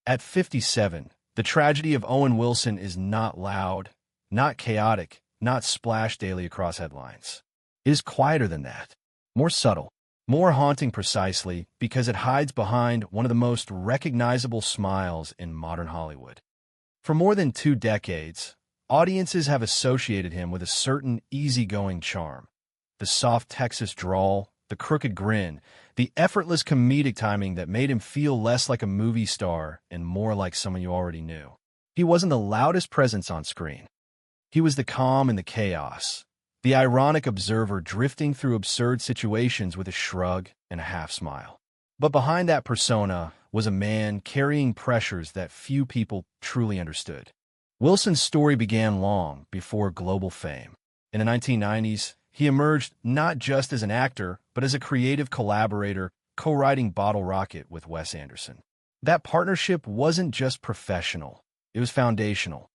At 57, the tragedy of Owen Wilson is not loud, not chaotic, not splashed daily across headlines. It is quieter than that, more subtle, more haunting precisely because it hides behind one of the most recognizable smiles in modern Hollywood. For more than 2 decades, audiences have associated him with a certain easygoing charm. The soft Texas drawl, the crooked grin, the effortless comedic timing that made him feel less like a movie star and more like someone you already knew. He wasn't the loudest presence on screen. He was the calm in the chaos, the ironic observer drifting through absurd situations with a shrug and a half-smile. But behind that persona was a man carrying pressures that few people truly understood. Wilson's story began long before global fame. In the 1990s, he emerged not just as an actor, but as a creative collaborator, co-writing Bottle Rocket with Wes Anderson. That partnership wasn't just professional, it was foundational.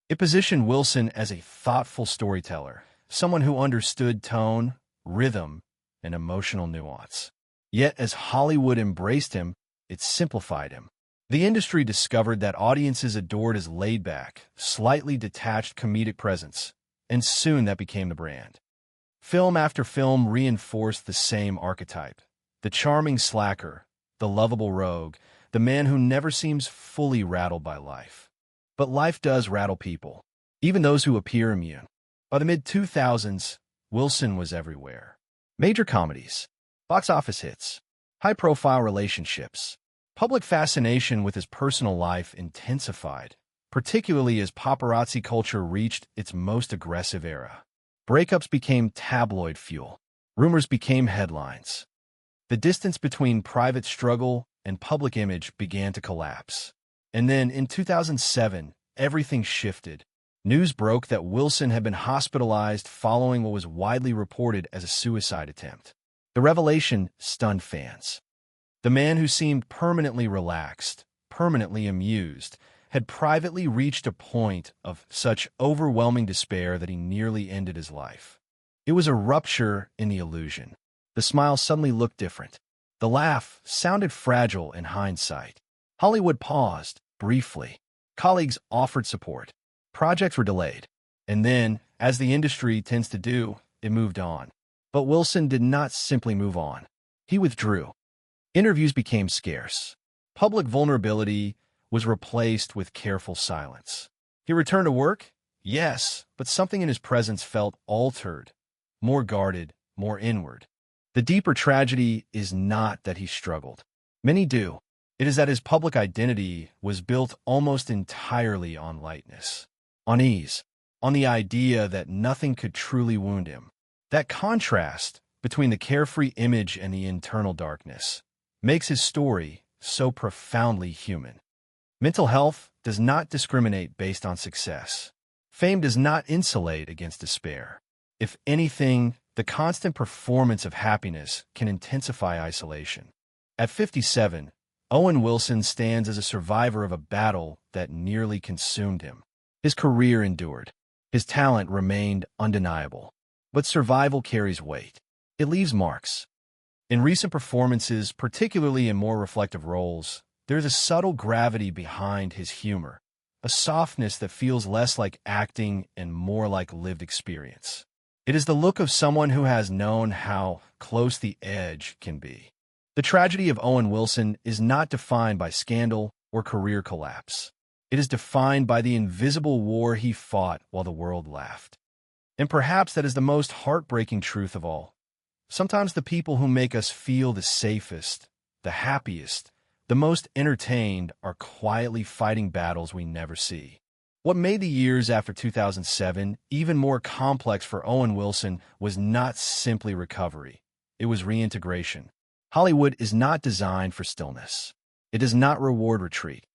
It positioned Wilson as a thoughtful storyteller, someone who understood tone, rhythm, and emotional nuance. Yet as Hollywood embraced him, it simplified him. The industry discovered that audiences adored his laid-back, slightly detached comedic presence, and soon that became the brand. Film after film reinforced the same archetype: the charming slacker, the lovable rogue, the man who never seems fully rattled by life. But life does rattle people, even those who appear immune. By the mid-2000s, Wilson was everywhere. Major comedies, box office hits, high-profile relationships. Public fascination with his personal life intensified, particularly as paparazzi culture reached its most aggressive era. Breakups became tabloid fuel. Rumors became headlines. The distance between private struggle and public image began to collapse. And then, in 2007, everything shifted. News broke that Wilson had been hospitalized following what was widely reported as a suicide attempt. The revelation stunned fans. The man who seemed permanently relaxed, permanently amused, had privately reached a point of such overwhelming despair that he nearly ended his life. It was a rupture in the illusion. The smile suddenly looked different. The laugh sounded fragile in hindsight. Hollywood paused, briefly. Colleagues offered support. Projects were delayed. And then, as the industry tends to do, it moved on. But Wilson did not simply move on. He withdrew. Interviews became scarce. Public vulnerability was replaced with careful silence. He returned to work? Yes, but something in his presence felt altered, more guarded, more inward. The deeper tragedy is not that he struggled. Many do. It is that his public identity was built almost entirely on lightness, on ease, on the idea that nothing could truly wound him. That contrast between the carefree image and the internal darkness makes his story so profoundly human. Mental health does not discriminate based on success. Fame does not insulate against despair. If anything, the constant performance of happiness can intensify isolation. At 57, Owen Wilson stands as a survivor of a battle that nearly consumed him. His career endured. His talent remained undeniable. But survival carries weight. It leaves marks. In recent performances, particularly in more reflective roles, there's a subtle gravity behind his humor, a softness that feels less like acting and more like lived experience. It is the look of someone who has known how close the edge can be. The tragedy of Owen Wilson is not defined by scandal or career collapse. It is defined by the invisible war he fought while the world laughed. And perhaps that is the most heartbreaking truth of all. Sometimes the people who make us feel the safest, the happiest, the most entertained are quietly fighting battles we never see. What made the years after 2007 even more complex for Owen Wilson was not simply recovery. It was reintegration. Hollywood is not designed for stillness. It does not reward retreat.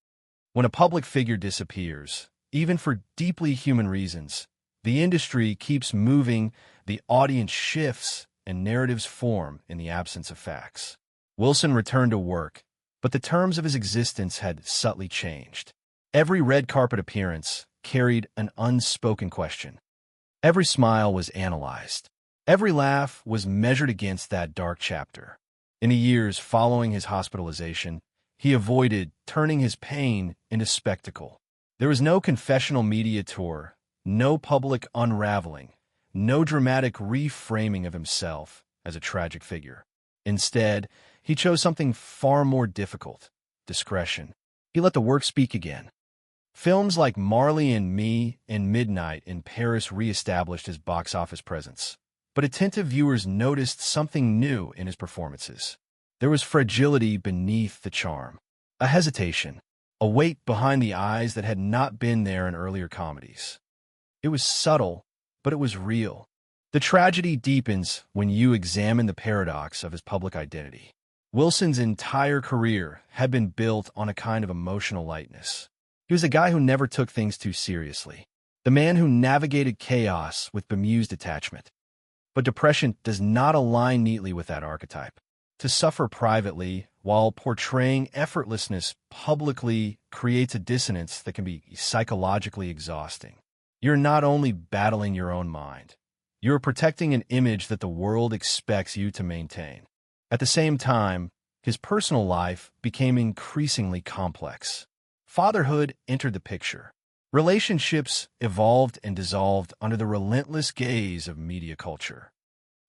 When a public figure disappears, even for deeply human reasons, the industry keeps moving, the audience shifts, and narratives form in the absence of facts. Wilson returned to work, but the terms of his existence had subtly changed. Every red carpet appearance carried an unspoken question. Every smile was analyzed. Every laugh was measured against that dark chapter. In the years following his hospitalization, he avoided turning his pain into spectacle. There was no confessional media tour, no public unraveling, no dramatic reframing of himself as a tragic figure. Instead, he chose something far more difficult: discretion. He let the work speak again. Films like Marley and Me and Midnight in Paris re-established his box office presence. But attentive viewers noticed something new in his performances. There was fragility beneath the charm, a hesitation, a weight behind the eyes that had not been there in earlier comedies. It was subtle, but it was real. The tragedy deepens when you examine the paradox of his public identity. Wilson's entire career had been built on a kind of emotional lightness. He was a guy who never took things too seriously, the man who navigated chaos with bemused detachment. But depression does not align neatly with that archetype. To suffer privately while portraying effortlessness publicly creates a dissonance that can be psychologically exhausting. You're not only battling your own mind, you're protecting an image that the world expects you to maintain. At the same time, his personal life became increasingly complex. Fatherhood entered the picture. Relationships evolved and dissolved under the relentless gaze of media culture.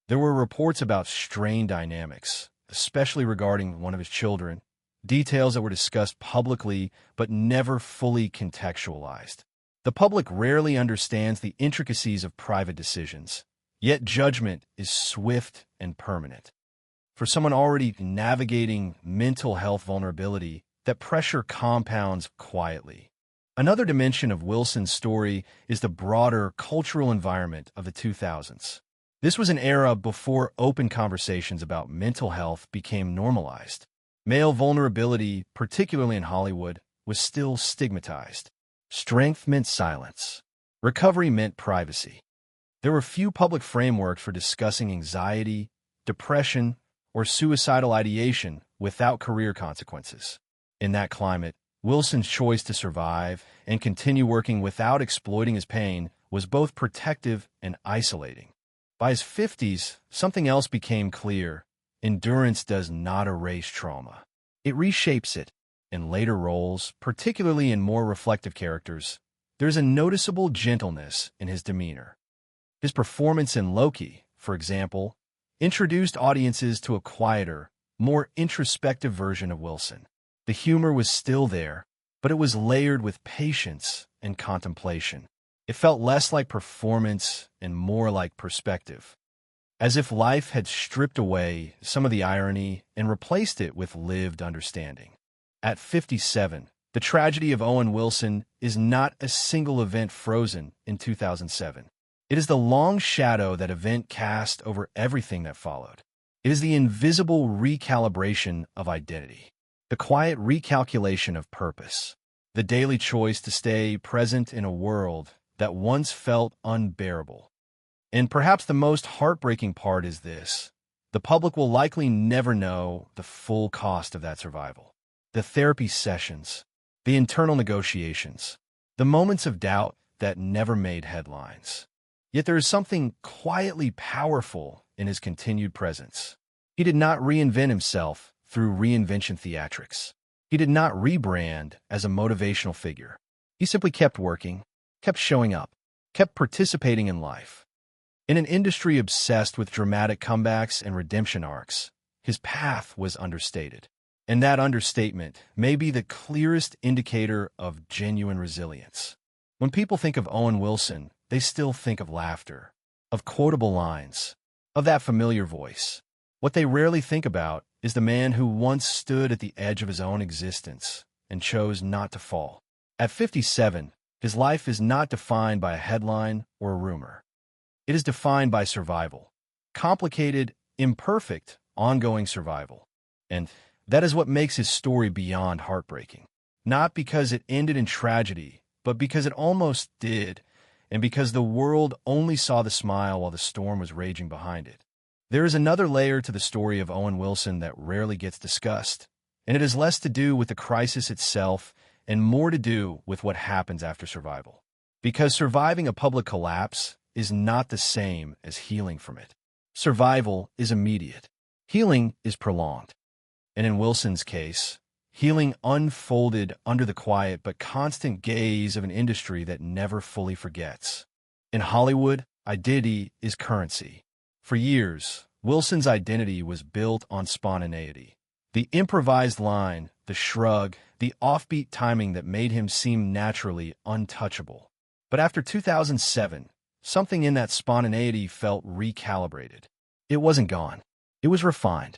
There were reports about strained dynamics, especially regarding one of his children, details that were discussed publicly but never fully contextualized. The public rarely understands the intricacies of private decisions, yet judgment is swift and permanent. For someone already navigating mental health vulnerability, that pressure compounds quietly. Another dimension of Wilson's story is the broader cultural environment of the 2000s. This was an era before open conversations about mental health became normalized. Male vulnerability, particularly in Hollywood, was still stigmatized. Strength meant silence. Recovery meant privacy. There were few public frameworks for discussing anxiety, depression, or suicidal ideation without career consequences. In that climate, Wilson's choice to survive and continue working without exploiting his pain was both protective and isolating. By his 50s, something else became clear. Endurance does not erase trauma. It reshapes it. In later roles, particularly in more reflective characters, there's a noticeable gentleness in his demeanor. His performance in Loki, for example, introduced audiences to a quieter, more introspective version of Wilson. The humor was still there, but it was layered with patience and contemplation. It felt less like performance and more like perspective, as if life had stripped away some of the irony and replaced it with lived understanding. At 57, the tragedy of Owen Wilson is not a single event frozen in 2007. It is the long shadow that event cast over everything that followed. It is the invisible recalibration of identity, the quiet recalculation of purpose, the daily choice to stay present in a world that once felt unbearable. And perhaps the most heartbreaking part is this: the public will likely never know the full cost of that survival. The therapy sessions, the internal negotiations, the moments of doubt that never made headlines. Yet there is something quietly powerful in his continued presence. He did not reinvent himself through reinvention theatrics. He did not rebrand as a motivational figure. He simply kept working, kept showing up, kept participating in life. In an industry obsessed with dramatic comebacks and redemption arcs, his path was understated. And that understatement may be the clearest indicator of genuine resilience. When people think of Owen Wilson, they still think of laughter, of quotable lines, of that familiar voice. What they rarely think about is the man who once stood at the edge of his own existence and chose not to fall. At 57, his life is not defined by a headline or a rumor. It is defined by survival. Complicated, imperfect, ongoing survival. And that is what makes his story beyond heartbreaking. Not because it ended in tragedy, but because it almost did, and because the world only saw the smile while the storm was raging behind it. There is another layer to the story of Owen Wilson that rarely gets discussed, and it has less to do with the crisis itself and more to do with what happens after survival. Because surviving a public collapse is not the same as healing from it. Survival is immediate. Healing is prolonged. And in Wilson's case, Healing unfolded under the quiet but constant gaze of an industry that never fully forgets. In Hollywood, identity is currency. For years, Wilson's identity was built on spontaneity. The improvised line, the shrug, the offbeat timing that made him seem naturally untouchable. But after 2007, something in that spontaneity felt recalibrated. It wasn't gone. It was refined,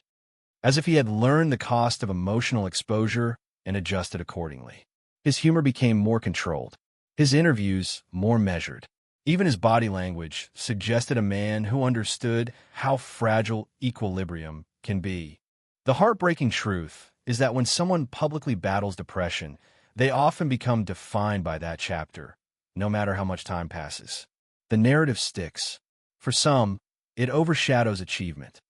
as if he had learned the cost of emotional exposure and adjusted accordingly. His humor became more controlled, his interviews more measured. Even his body language suggested a man who understood how fragile equilibrium can be. The heartbreaking truth is that when someone publicly battles depression, they often become defined by that chapter, no matter how much time passes. The narrative sticks. For some, it overshadows achievement.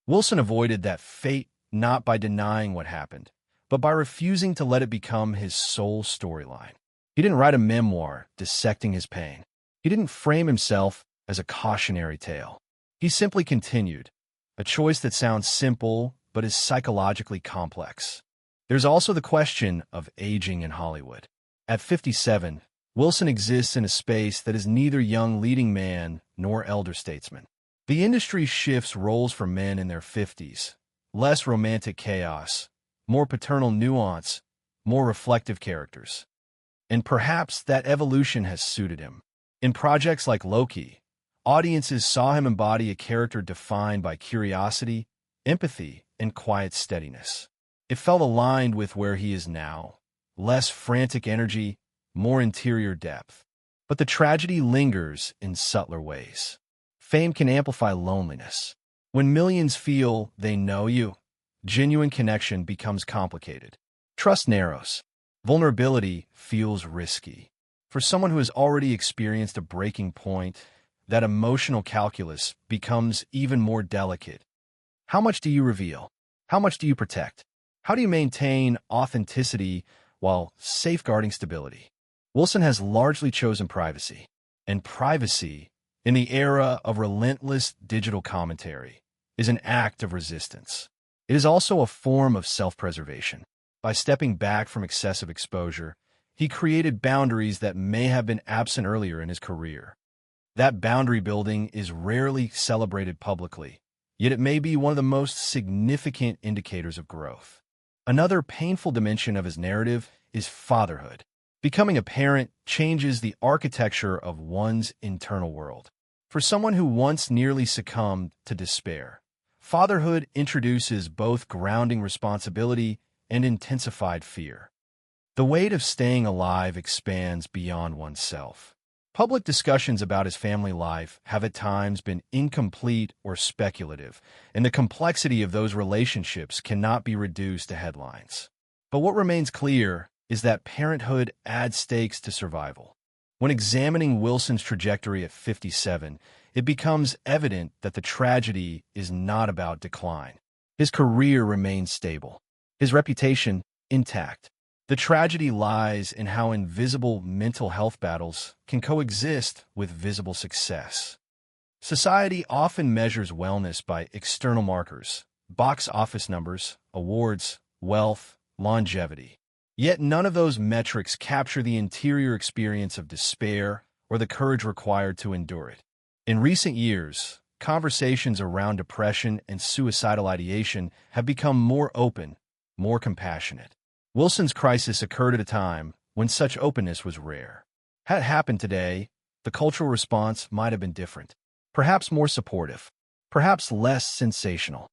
Wilson avoided that fate not by denying what happened, but by refusing to let it become his sole storyline. He didn't write a memoir dissecting his pain. He didn't frame himself as a cautionary tale. He simply continued, a choice that sounds simple but is psychologically complex. There's also the question of aging in Hollywood. At 57, Wilson exists in a space that is neither young leading man nor elder statesman. The industry shifts roles for men in their 50s, less romantic chaos, more paternal nuance, more reflective characters. And perhaps that evolution has suited him. In projects like Loki, audiences saw him embody a character defined by curiosity, empathy, and quiet steadiness. It felt aligned with where he is now, less frantic energy, more interior depth. But the tragedy lingers in subtler ways. Fame can amplify loneliness. When millions feel they know you, genuine connection becomes complicated. Trust narrows. Vulnerability feels risky. For someone who has already experienced a breaking point, that emotional calculus becomes even more delicate. How much do you reveal? How much do you protect? How do you maintain authenticity while safeguarding stability? Wilson has largely chosen privacy. And privacy, in the era of relentless digital commentary, is an act of resistance. It is also a form of self-preservation. By stepping back from excessive exposure, he created boundaries that may have been absent earlier in his career. That boundary building is rarely celebrated publicly, yet it may be one of the most significant indicators of growth. Another painful dimension of his narrative is fatherhood. Becoming a parent changes the architecture of one's internal world. For someone who once nearly succumbed to despair, fatherhood introduces both grounding responsibility and intensified fear. The weight of staying alive expands beyond oneself. Public discussions about his family life have at times been incomplete or speculative, and the complexity of those relationships cannot be reduced to headlines. But what remains clear is that parenthood adds stakes to survival. When examining Wilson's trajectory at 57, it becomes evident that the tragedy is not about decline. His career remains stable, his reputation intact. The tragedy lies in how invisible mental health battles can coexist with visible success. Society often measures wellness by external markers, box office numbers, awards, wealth, longevity. Yet none of those metrics capture the interior experience of despair or the courage required to endure it. In recent years, conversations around depression and suicidal ideation have become more open, more compassionate. Wilson's crisis occurred at a time when such openness was rare. Had it happened today, the cultural response might have been different, perhaps more supportive, perhaps less sensational.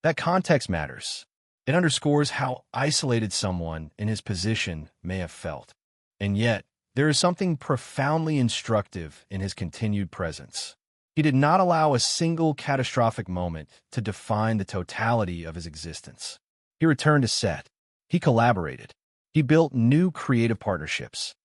That context matters. It underscores how isolated someone in his position may have felt. And yet, there is something profoundly instructive in his continued presence. He did not allow a single catastrophic moment to define the totality of his existence. He returned to set. He collaborated. He built new creative partnerships.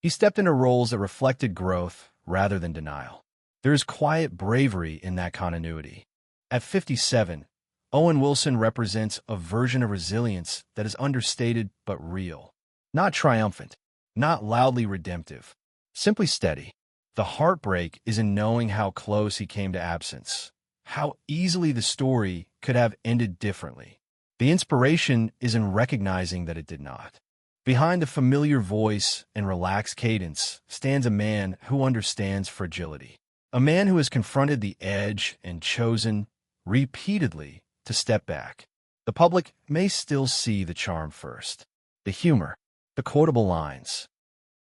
He stepped into roles that reflected growth rather than denial. There is quiet bravery in that continuity. At 57, Owen Wilson represents a version of resilience that is understated but real. Not triumphant, not loudly redemptive, simply steady. The heartbreak is in knowing how close he came to absence, how easily the story could have ended differently. The inspiration is in recognizing that it did not. Behind the familiar voice and relaxed cadence stands a man who understands fragility. A man who has confronted the edge and chosen, repeatedly, to step back. The public may still see the charm first, the humor, the quotable lines.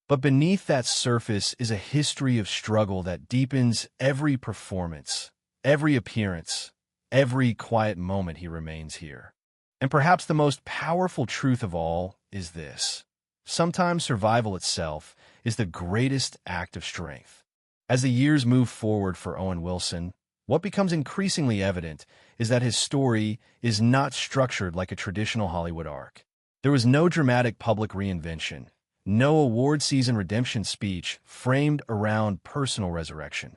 But beneath that surface is a history of struggle that deepens every performance, every appearance, every quiet moment he remains here. And perhaps the most powerful truth of all is this: sometimes survival itself is the greatest act of strength. As the years move forward for Owen Wilson, what becomes increasingly evident is that his story is not structured like a traditional Hollywood arc. There was no dramatic public reinvention, no award season redemption speech framed around personal resurrection.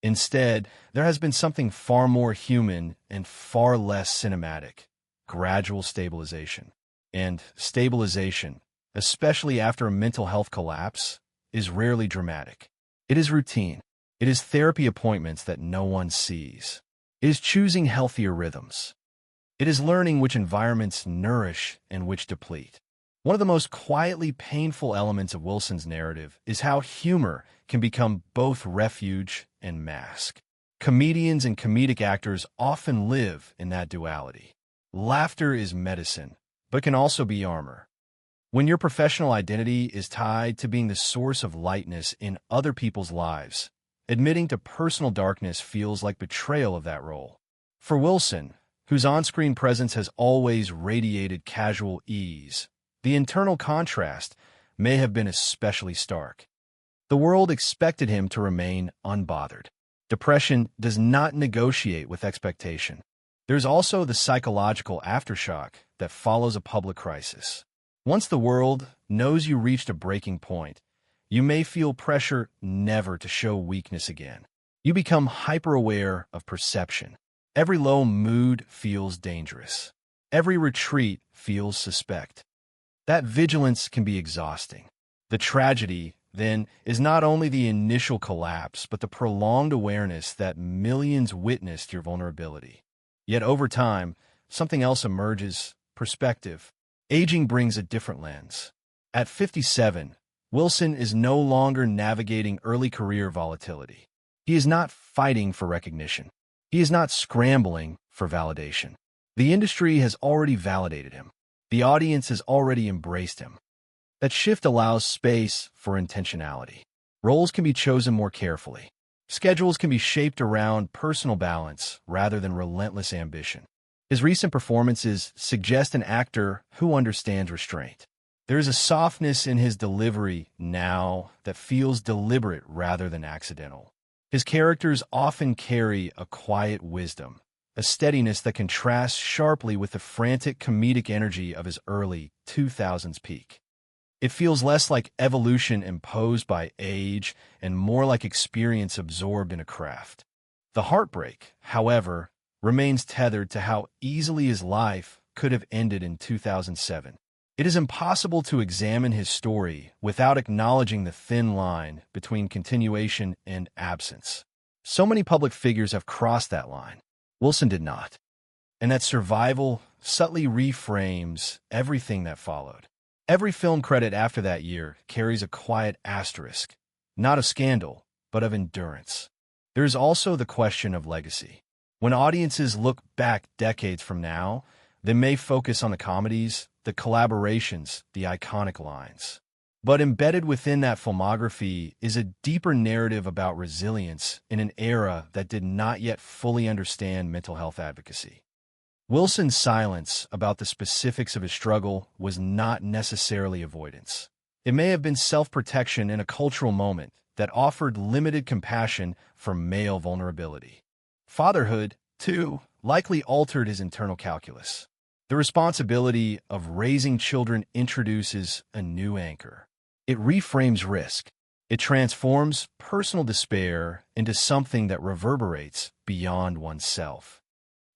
Instead, there has been something far more human and far less cinematic: gradual stabilization. And stabilization, especially after a mental health collapse, is rarely dramatic. It is routine. It is therapy appointments that no one sees. It is choosing healthier rhythms. It is learning which environments nourish and which deplete. One of the most quietly painful elements of Wilson's narrative is how humor can become both refuge and mask. Comedians and comedic actors often live in that duality. Laughter is medicine, but can also be armor. When your professional identity is tied to being the source of lightness in other people's lives, admitting to personal darkness feels like betrayal of that role. For Wilson, whose on-screen presence has always radiated casual ease, the internal contrast may have been especially stark. The world expected him to remain unbothered. Depression does not negotiate with expectation. There's also the psychological aftershock that follows a public crisis. Once the world knows you reached a breaking point, you may feel pressure never to show weakness again. You become hyper-aware of perception. Every low mood feels dangerous. Every retreat feels suspect. That vigilance can be exhausting. The tragedy, then, is not only the initial collapse, but the prolonged awareness that millions witnessed your vulnerability. Yet over time, something else emerges: perspective. Aging brings a different lens. At 57, Wilson is no longer navigating early career volatility. He is not fighting for recognition. He is not scrambling for validation. The industry has already validated him. The audience has already embraced him. That shift allows space for intentionality. Roles can be chosen more carefully. Schedules can be shaped around personal balance rather than relentless ambition. His recent performances suggest an actor who understands restraint. There is a softness in his delivery now that feels deliberate rather than accidental. His characters often carry a quiet wisdom, a steadiness that contrasts sharply with the frantic comedic energy of his early 2000s peak. It feels less like evolution imposed by age and more like experience absorbed in a craft. The heartbreak, however, remains tethered to how easily his life could have ended in 2007. It is impossible to examine his story without acknowledging the thin line between continuation and absence. So many public figures have crossed that line. Wilson did not. And that survival subtly reframes everything that followed. Every film credit after that year carries a quiet asterisk, not of scandal, but of endurance. There is also the question of legacy. When audiences look back decades from now, they may focus on the comedies, the collaborations, the iconic lines. But embedded within that filmography is a deeper narrative about resilience in an era that did not yet fully understand mental health advocacy. Wilson's silence about the specifics of his struggle was not necessarily avoidance. It may have been self-protection in a cultural moment that offered limited compassion for male vulnerability. Fatherhood, too, likely altered his internal calculus. The responsibility of raising children introduces a new anchor. It reframes risk. It transforms personal despair into something that reverberates beyond oneself.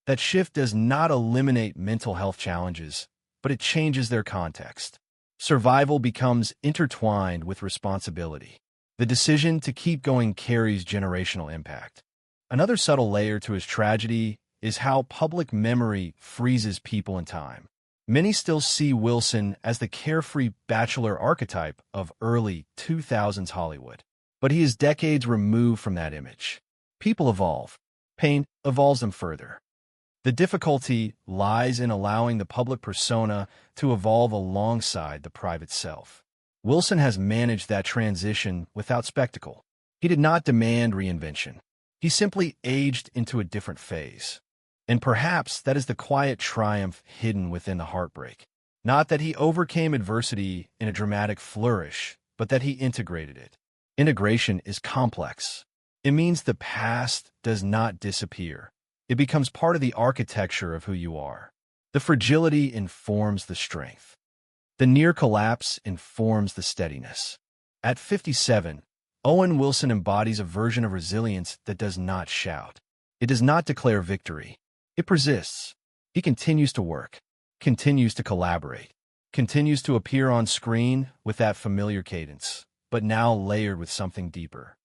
That shift does not eliminate mental health challenges, but it changes their context. Survival becomes intertwined with responsibility. The decision to keep going carries generational impact. Another subtle layer to his tragedy is how public memory freezes people in time. Many still see Wilson as the carefree bachelor archetype of early 2000s Hollywood. But he is decades removed from that image. People evolve. Pain evolves them further. The difficulty lies in allowing the public persona to evolve alongside the private self. Wilson has managed that transition without spectacle. He did not demand reinvention. He simply aged into a different phase. And perhaps that is the quiet triumph hidden within the heartbreak. Not that he overcame adversity in a dramatic flourish, but that he integrated it. Integration is complex. It means the past does not disappear. It becomes part of the architecture of who you are. The fragility informs the strength. The near collapse informs the steadiness. At 57, Owen Wilson embodies a version of resilience that does not shout. It does not declare victory. It persists. He continues to work, continues to collaborate, continues to appear on screen with that familiar cadence, but now layered with something deeper.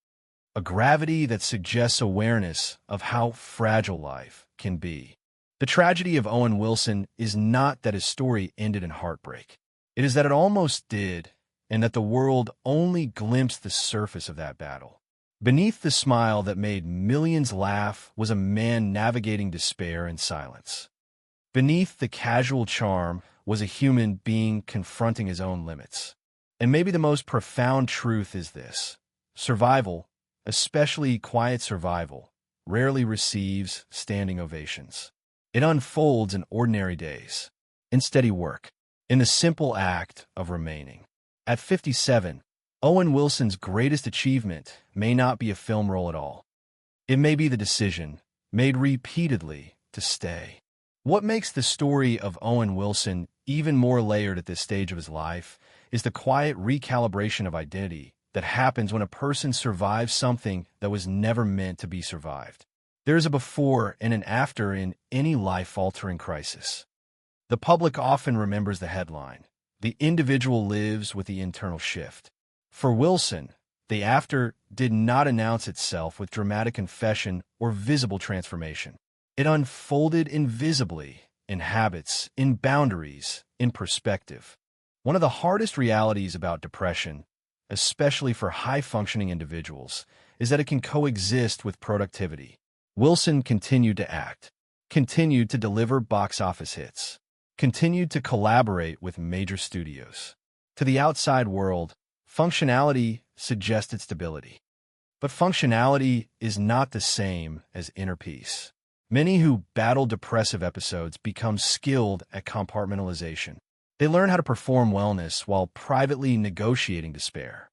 A gravity that suggests awareness of how fragile life can be. The tragedy of Owen Wilson is not that his story ended in heartbreak. It is that it almost did, and that the world only glimpsed the surface of that battle. Beneath the smile that made millions laugh was a man navigating despair in silence. Beneath the casual charm was a human being confronting his own limits. And maybe the most profound truth is this: survival, especially quiet survival, rarely receives standing ovations. It unfolds in ordinary days, in steady work, in the simple act of remaining. At 57, Owen Wilson's greatest achievement may not be a film role at all. It may be the decision, made repeatedly, to stay. What makes the story of Owen Wilson even more layered at this stage of his life is the quiet recalibration of identity that happens when a person survives something that was never meant to be survived. There is a before and an after in any life-altering crisis. The public often remembers the headline. The individual lives with the internal shift. For Wilson, the after did not announce itself with dramatic confession or visible transformation. It unfolded invisibly, in habits, in boundaries, in perspective. One of the hardest realities about depression, especially for high-functioning individuals, is that it can coexist with productivity. Wilson continued to act, continued to deliver box office hits, continued to collaborate with major studios. To the outside world, functionality suggested stability. But functionality is not the same as inner peace. Many who battle depressive episodes become skilled at compartmentalization. They learn how to perform wellness while privately negotiating despair.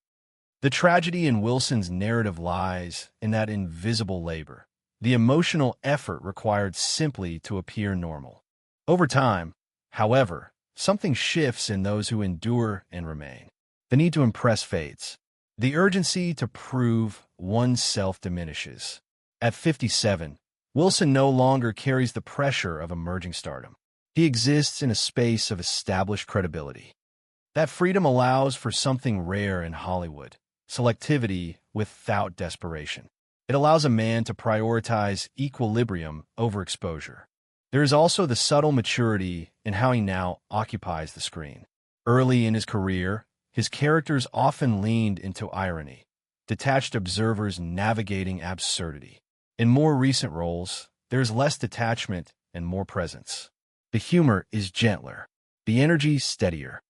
The tragedy in Wilson's narrative lies in that invisible labor, the emotional effort required simply to appear normal. Over time, however, something shifts in those who endure and remain. The need to impress fades. The urgency to prove oneself diminishes. At 57, Wilson no longer carries the pressure of emerging stardom. He exists in a space of established credibility. That freedom allows for something rare in Hollywood: selectivity without desperation. It allows a man to prioritize equilibrium over exposure. There is also the subtle maturity in how he now occupies the screen. Early in his career, his characters often leaned into irony, detached observers navigating absurdity. In more recent roles, there is less detachment and more presence. The humor is gentler, the energy steadier.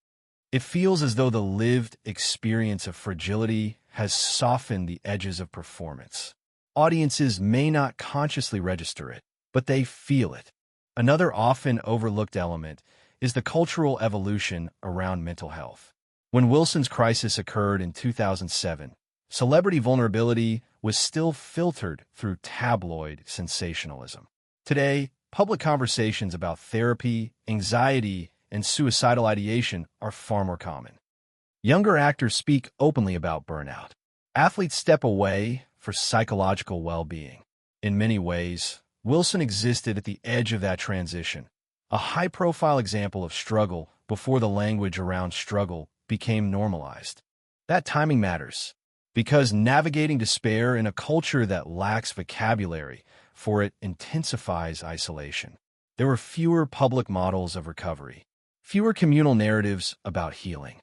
It feels as though the lived experience of fragility has softened the edges of performance. Audiences may not consciously register it, but they feel it. Another often overlooked element is the cultural evolution around mental health. When Wilson's crisis occurred in 2007, celebrity vulnerability was still filtered through tabloid sensationalism. Today, public conversations about therapy, anxiety, and suicidal ideation are far more common. Younger actors speak openly about burnout. Athletes step away for psychological well-being. In many ways, Wilson existed at the edge of that transition, a high-profile example of struggle before the language around struggle became normalized. That timing matters, because navigating despair in a culture that lacks vocabulary for it intensifies isolation. There were fewer public models of recovery, fewer communal narratives about healing.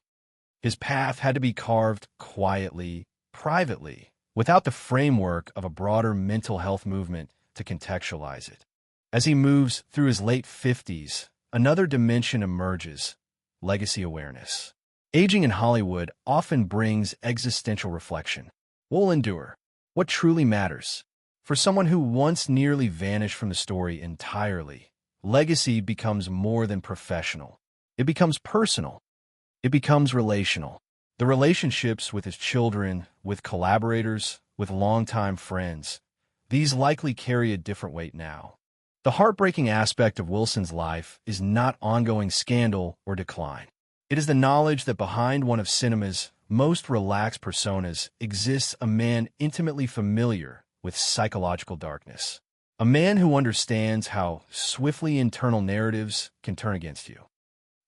His path had to be carved quietly, privately, without the framework of a broader mental health movement to contextualize it. As he moves through his late 50s, another dimension emerges: legacy awareness. Aging in Hollywood often brings existential reflection. What will endure? What truly matters? For someone who once nearly vanished from the story entirely, legacy becomes more than professional. It becomes personal. It becomes relational. The relationships with his children, with collaborators, with longtime friends, these likely carry a different weight now. The heartbreaking aspect of Wilson's life is not ongoing scandal or decline. It is the knowledge that behind one of cinema's most relaxed personas exists a man intimately familiar with psychological darkness. A man who understands how swiftly internal narratives can turn against you.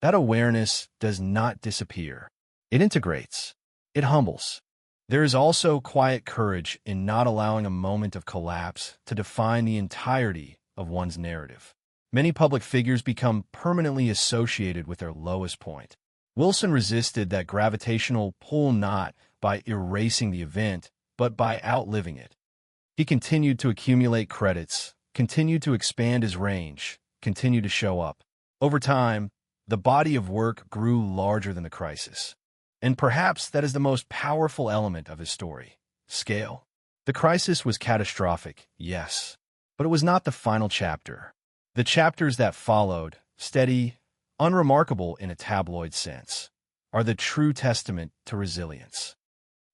That awareness does not disappear. It integrates. It humbles. There is also quiet courage in not allowing a moment of collapse to define the entirety of one's narrative. Many public figures become permanently associated with their lowest point. Wilson resisted that gravitational pull not by erasing the event, but by outliving it. He continued to accumulate credits, continued to expand his range, continued to show up. Over time, the body of work grew larger than the crisis. And perhaps that is the most powerful element of his story: scale. The crisis was catastrophic, yes, but it was not the final chapter. The chapters that followed, steady, unremarkable in a tabloid sense, are the true testament to resilience.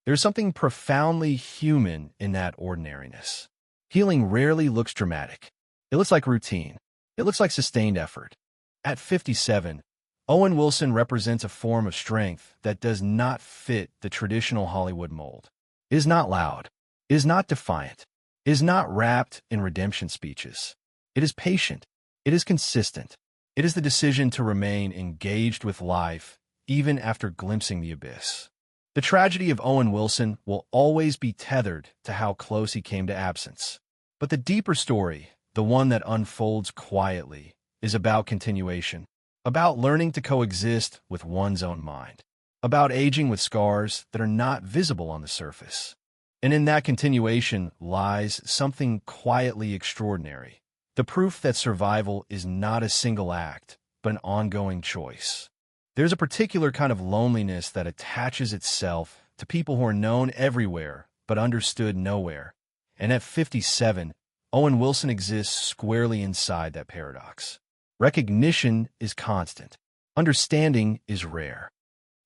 There's something profoundly human in that ordinariness. Healing rarely looks dramatic. It looks like routine. It looks like sustained effort. At 57, Owen Wilson represents a form of strength that does not fit the traditional Hollywood mold. It is not loud. It is not defiant. It is not wrapped in redemption speeches. It is patient. It is consistent. It is the decision to remain engaged with life even after glimpsing the abyss. The tragedy of Owen Wilson will always be tethered to how close he came to absence. But the deeper story, the one that unfolds quietly, is about continuation, about learning to coexist with one's own mind, about aging with scars that are not visible on the surface. And in that continuation lies something quietly extraordinary: the proof that survival is not a single act, but an ongoing choice. There's a particular kind of loneliness that attaches itself to people who are known everywhere but understood nowhere. And at 57, Owen Wilson exists squarely inside that paradox. Recognition is constant. Understanding is rare.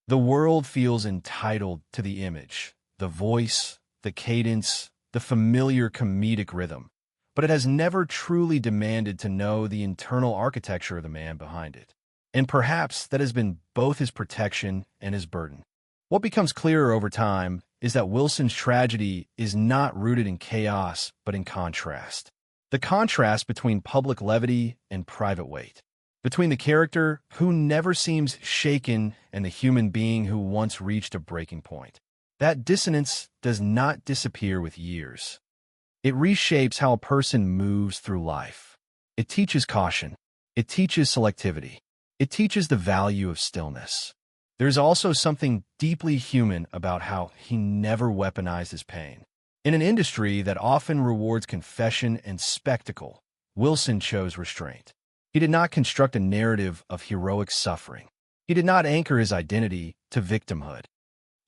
The world feels entitled to the image, the voice, the cadence, the familiar comedic rhythm, but it has never truly demanded to know the internal architecture of the man behind it. And perhaps that has been both his protection and his burden. What becomes clearer over time is that Wilson's tragedy is not rooted in chaos, but in contrast. The contrast between public levity and private weight, between the character who never seems shaken and the human being who once reached a breaking point. That dissonance does not disappear with years. It reshapes how a person moves through life. It teaches caution. It teaches selectivity. It teaches the value of stillness. There's also something deeply human about how he never weaponized his pain. In an industry that often rewards confession and spectacle, Wilson chose restraint. He did not construct a narrative of heroic suffering. He did not anchor his identity to victimhood.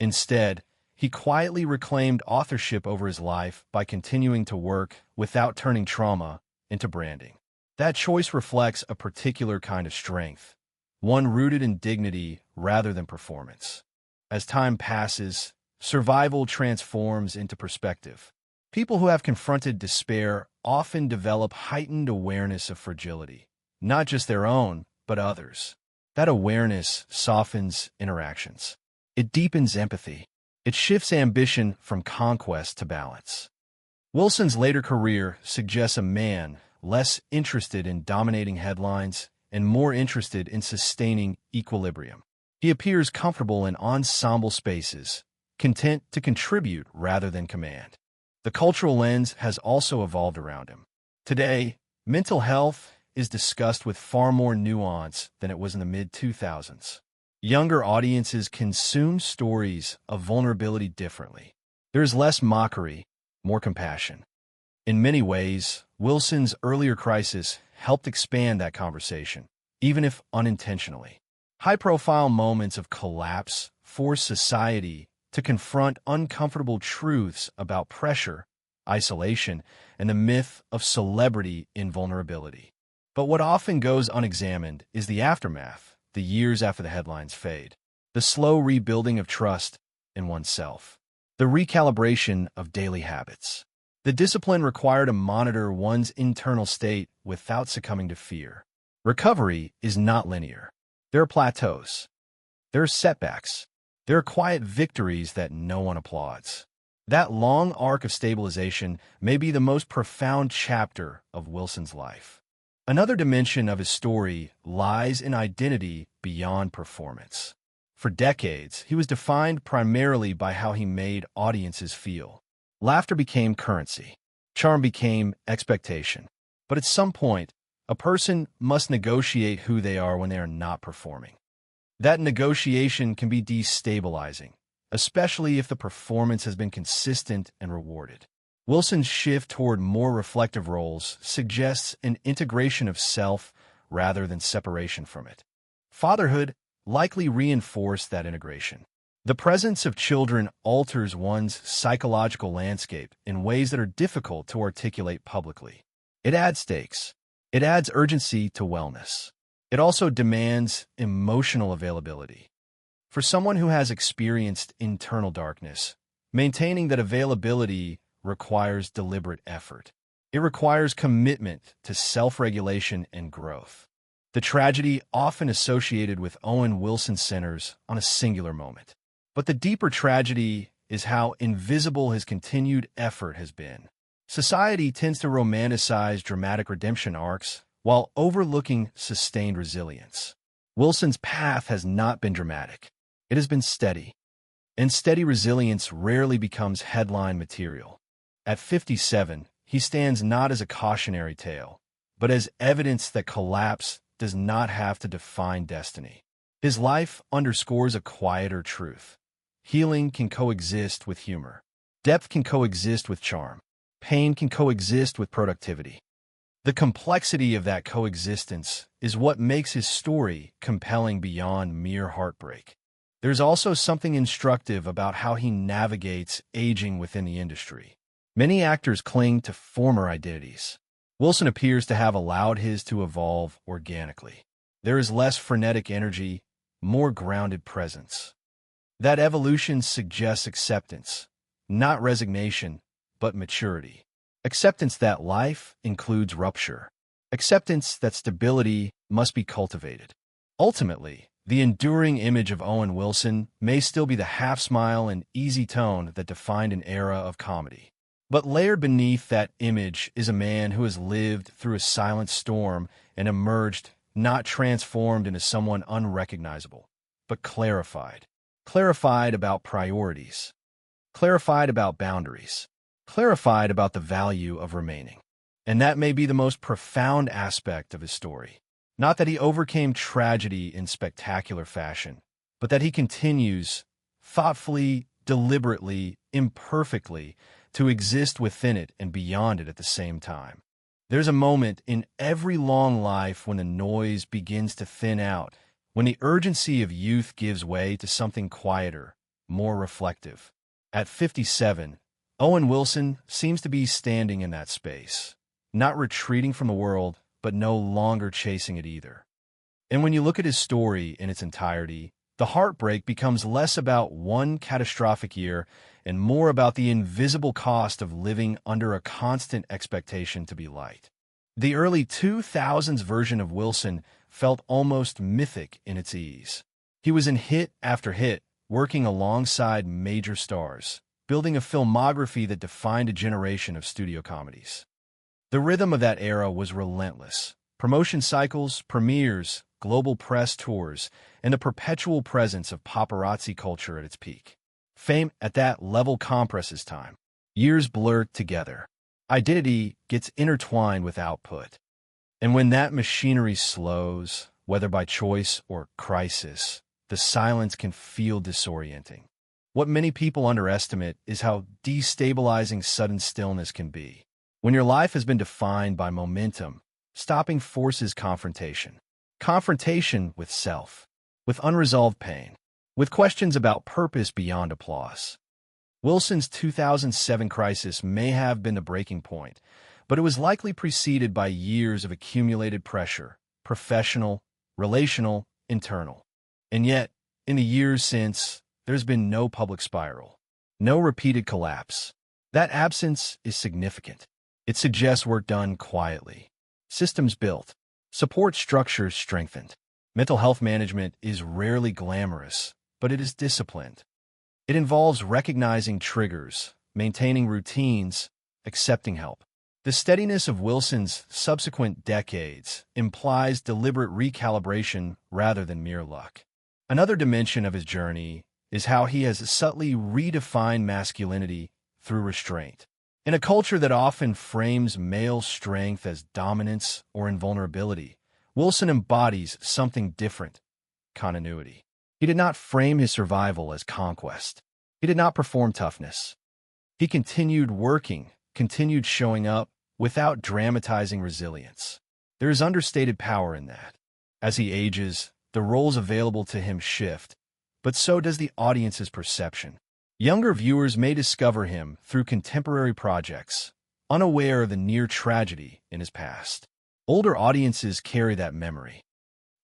Instead, he quietly reclaimed authorship over his life by continuing to work without turning trauma into branding. That choice reflects a particular kind of strength, one rooted in dignity rather than performance. As time passes, survival transforms into perspective. People who have confronted despair often develop heightened awareness of fragility, not just their own, but others. That awareness softens interactions. It deepens empathy. It shifts ambition from conquest to balance. Wilson's later career suggests a man less interested in dominating headlines and more interested in sustaining equilibrium. He appears comfortable in ensemble spaces, content to contribute rather than command. The cultural lens has also evolved around him. Today, mental health is discussed with far more nuance than it was in the mid-2000s. Younger audiences consume stories of vulnerability differently. There is less mockery, more compassion. In many ways, Wilson's earlier crisis helped expand that conversation, even if unintentionally. High-profile moments of collapse forced society to confront uncomfortable truths about pressure, isolation, and the myth of celebrity invulnerability. But what often goes unexamined is the aftermath, the years after the headlines fade, the slow rebuilding of trust in oneself, the recalibration of daily habits, the discipline required to monitor one's internal state without succumbing to fear. Recovery is not linear. There are plateaus. There are setbacks. There are quiet victories that no one applauds. That long arc of stabilization may be the most profound chapter of Wilson's life. Another dimension of his story lies in identity beyond performance. For decades, he was defined primarily by how he made audiences feel. Laughter became currency. Charm became expectation. But at some point, a person must negotiate who they are when they are not performing. That negotiation can be destabilizing, especially if the performance has been consistent and rewarded. Wilson's shift toward more reflective roles suggests an integration of self rather than separation from it. Fatherhood likely reinforced that integration. The presence of children alters one's psychological landscape in ways that are difficult to articulate publicly. It adds stakes. It adds urgency to wellness. It also demands emotional availability. For someone who has experienced internal darkness, maintaining that availability requires deliberate effort. It requires commitment to self-regulation and growth. The tragedy often associated with Owen Wilson centers on a singular moment. But the deeper tragedy is how invisible his continued effort has been. Society tends to romanticize dramatic redemption arcs while overlooking sustained resilience. Wilson's path has not been dramatic. It has been steady. And steady resilience rarely becomes headline material. At 57, he stands not as a cautionary tale, but as evidence that collapse does not have to define destiny. His life underscores a quieter truth. Healing can coexist with humor. Depth can coexist with charm. Pain can coexist with productivity. The complexity of that coexistence is what makes his story compelling beyond mere heartbreak. There's also something instructive about how he navigates aging within the industry. Many actors cling to former identities. Wilson appears to have allowed his to evolve organically. There is less frenetic energy, more grounded presence. That evolution suggests acceptance, not resignation, but maturity. Acceptance that life includes rupture. Acceptance that stability must be cultivated. Ultimately, the enduring image of Owen Wilson may still be the half-smile and easy tone that defined an era of comedy. But layered beneath that image is a man who has lived through a silent storm and emerged not transformed into someone unrecognizable, but clarified. Clarified about priorities. Clarified about boundaries. Clarified about the value of remaining. And that may be the most profound aspect of his story. Not that he overcame tragedy in spectacular fashion, but that he continues, thoughtfully, deliberately, imperfectly, to exist within it and beyond it at the same time. There's a moment in every long life when the noise begins to thin out, when the urgency of youth gives way to something quieter, more reflective. At 57, Owen Wilson seems to be standing in that space, not retreating from the world, but no longer chasing it either. And when you look at his story in its entirety, the heartbreak becomes less about one catastrophic year and more about the invisible cost of living under a constant expectation to be liked. The early 2000s version of Wilson felt almost mythic in its ease. He was in hit after hit, working alongside major stars, building a filmography that defined a generation of studio comedies. The rhythm of that era was relentless. Promotion cycles, premieres, global press tours, and the perpetual presence of paparazzi culture at its peak. Fame at that level compresses time. Years blur together. Identity gets intertwined with output. And when that machinery slows, whether by choice or crisis, the silence can feel disorienting. What many people underestimate is how destabilizing sudden stillness can be. When your life has been defined by momentum, stopping forces confrontation. Confrontation with self, with unresolved pain, with questions about purpose beyond applause. Wilson's 2007 crisis may have been the breaking point, but it was likely preceded by years of accumulated pressure, professional, relational, internal. And yet, in the years since, there's been no public spiral, no repeated collapse. That absence is significant. It suggests work done quietly, systems built, support structures strengthened. Mental health management is rarely glamorous, but it is disciplined. It involves recognizing triggers, maintaining routines, accepting help. The steadiness of Wilson's subsequent decades implies deliberate recalibration rather than mere luck. Another dimension of his journey is how he has subtly redefined masculinity through restraint. In a culture that often frames male strength as dominance or invulnerability, Wilson embodies something different: continuity. He did not frame his survival as conquest. He did not perform toughness. He continued working, continued showing up, without dramatizing resilience. There is understated power in that. As he ages, the roles available to him shift, but so does the audience's perception. Younger viewers may discover him through contemporary projects, unaware of the near tragedy in his past. Older audiences carry that memory.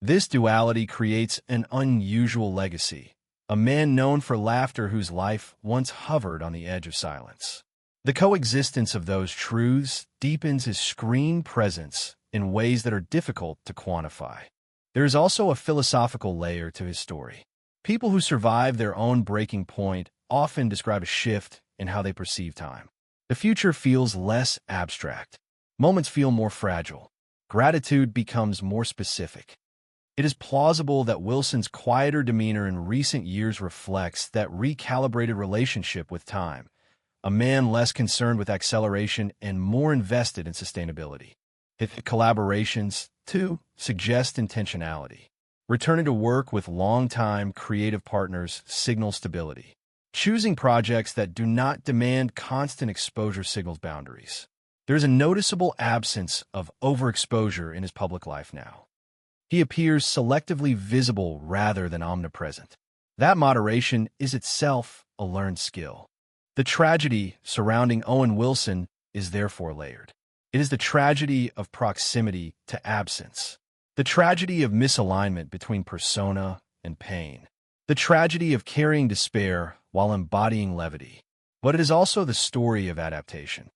This duality creates an unusual legacy, a man known for laughter whose life once hovered on the edge of silence. The coexistence of those truths deepens his screen presence in ways that are difficult to quantify. There is also a philosophical layer to his story. People who survive their own breaking point often describe a shift in how they perceive time. The future feels less abstract. Moments feel more fragile. Gratitude becomes more specific. It is plausible that Wilson's quieter demeanor in recent years reflects that recalibrated relationship with time, a man less concerned with acceleration and more invested in sustainability. His collaborations, too, suggest intentionality. Returning to work with long-time creative partners signals stability. Choosing projects that do not demand constant exposure signals boundaries. There is a noticeable absence of overexposure in his public life now. He appears selectively visible rather than omnipresent. That moderation is itself a learned skill. The tragedy surrounding Owen Wilson is therefore layered. It is the tragedy of proximity to absence, the tragedy of misalignment between persona and pain, the tragedy of carrying despair while embodying levity. But it is also the story of adaptation,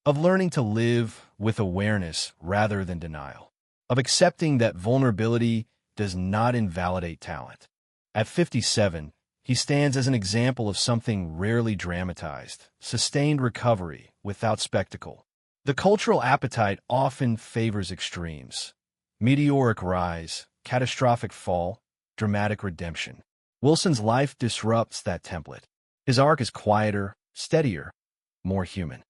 of learning to live with awareness rather than denial, of accepting that vulnerability does not invalidate talent. At 57, he stands as an example of something rarely dramatized: sustained recovery without spectacle. The cultural appetite often favors extremes: meteoric rise, catastrophic fall, dramatic redemption. Wilson's life disrupts that template. His arc is quieter, steadier, more human.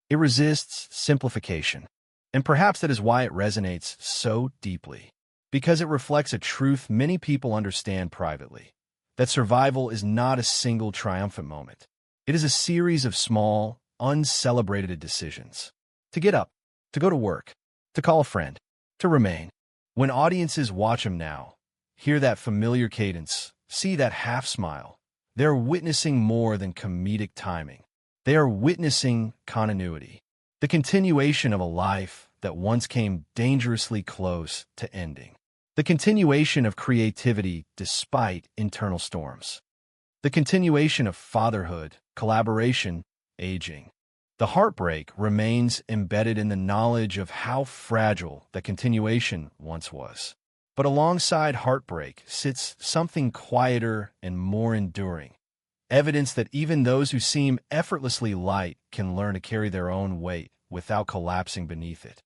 It resists simplification. And perhaps that is why it resonates so deeply, because it reflects a truth many people understand privately: that survival is not a single triumphant moment. It is a series of small, uncelebrated decisions. To get up, to go to work, to call a friend, to remain. When audiences watch him now, hear that familiar cadence, see that half smile, they're witnessing more than comedic timing. They are witnessing continuity, the continuation of a life that once came dangerously close to ending, the continuation of creativity despite internal storms, the continuation of fatherhood, collaboration, aging. The heartbreak remains embedded in the knowledge of how fragile the continuation once was. But alongside heartbreak sits something quieter and more enduring: evidence that even those who seem effortlessly light can learn to carry their own weight without collapsing beneath it.